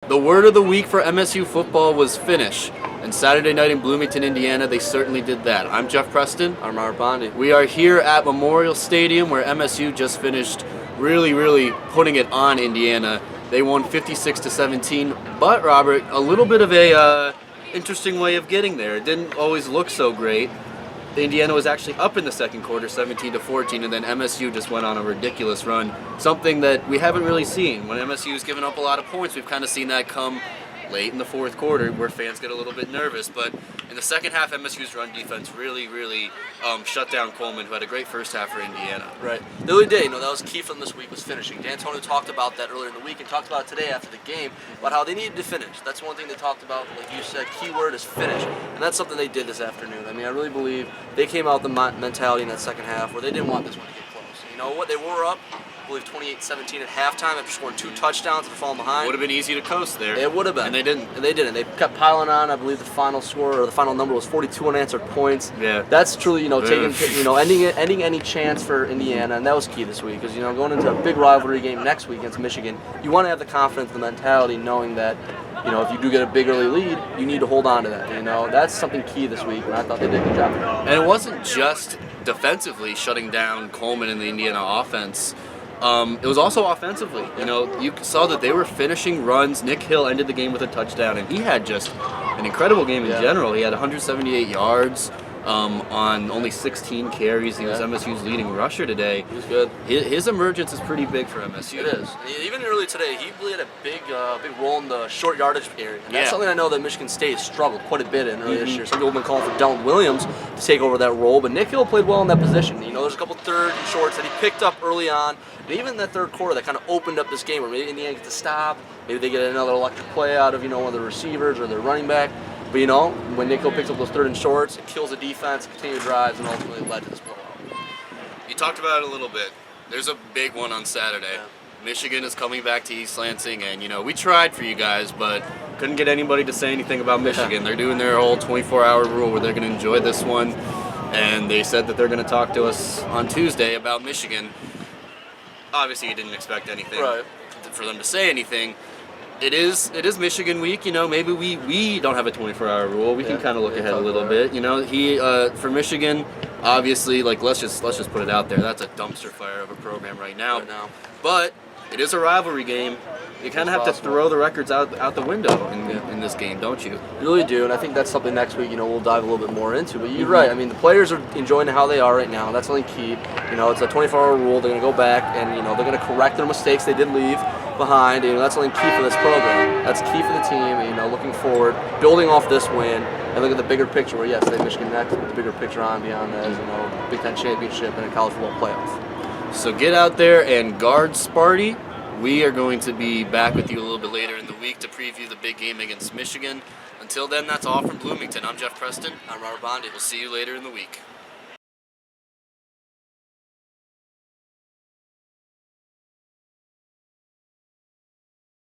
The word of the week for MSU football was finish. And Saturday night in Bloomington, Indiana, they certainly did that. I'm Geoff Preston. I'm Bondy. We are here at Memorial Stadium where MSU just finished really putting it on Indiana. They won 56-17, but Robert, a little bit of a interesting way of getting there. It didn't always look so great. Indiana was actually up in the second quarter, 17-14, and then MSU just went on a ridiculous run. Something that we haven't really seen. When MSU's given up a lot of points, we've kind of seen that come late in the fourth quarter where fans get a little bit nervous. But in the second half, MSU's run defense really shut down Coleman, who had a great first half for Indiana. Right. The other day, that was key for them this week, was finishing. D'Antonio talked about that earlier in the week and talked about it today after the game, about how they needed to finish. That's one thing they talked about, like you said, key word is finish. And that's something they did this afternoon. I mean, I really believe they came out with the mentality in that second half where they didn't want this one to get close. You know what? They were up, I believe, 28-17 at halftime after scoring 2 touchdowns and falling behind. Would have been easy to coast there. It would have been. And they didn't. And they didn't. They kept piling on. I believe the final score or the final number was 42 unanswered points. Yeah. That's truly, ending any chance for Indiana, and that was key this week. Because going into a big rivalry game next week against Michigan, you want to have the confidence, the mentality, knowing that if you do get a big early lead, you need to hold on to that. That's something key this week, and I thought they did a good job. And it wasn't just defensively shutting down Coleman and the Indiana offense. It was also offensively. You saw that they were finishing runs. Nick Hill ended the game with a touchdown, and he had just an incredible game in general. He had 178 yards on only 16 carries. He was MSU's leading rusher today. He was good. His emergence is pretty big for MSU. It is. And even early today, he really had a big role in the short yardage area. And that's something I know that Michigan State struggled quite a bit in earlier this year. Some people have been calling for Dylan Williams to take over that role, but Nick Hill played well in that position. There's a couple third and shorts that he picked up early on. And even in that third quarter, that kind of opened up this game where maybe Indiana gets to stop. Maybe they get another electric play out of, one of the receivers or their running back. But, when Nick Hill picks up those third and shorts, it kills the defense, continued drives, and ultimately led to this blowout. You talked about it a little bit. There's a big one on Saturday. Yeah. Michigan is coming back to East Lansing, and, we tried for you guys, but couldn't get anybody to say anything about Michigan. They're doing their whole 24-hour rule where they're going to enjoy this one. And they said that they're going to talk to us on Tuesday about Michigan. Obviously, you didn't expect anything for them to say anything. It is Michigan week. Maybe we don't have a 24-hour rule. We can kind of look ahead a little bit. He for Michigan, obviously, let's just put it out there. That's a dumpster fire of a program right now. But it is a rivalry game. You kind of have to throw the records out the window in this game, don't you? You really do, and I think that's something next week, we'll dive a little bit more into. But you're right. I mean, the players are enjoying how they are right now. That's something key. It's a 24-hour rule. They're going to go back and, they're going to correct their mistakes they did leave behind. That's something key for this program. That's key for the team, looking forward, building off this win, and look at the bigger picture where, yes, they have Michigan next, but the bigger picture beyond that is, Big Ten championship and a college football playoff. So get out there and guard Sparty. We are going to be back with you a little bit later in the week to preview the big game against Michigan. Until then, that's all from Bloomington. I'm Geoff Preston. I'm Bondy. We'll see you later in the week.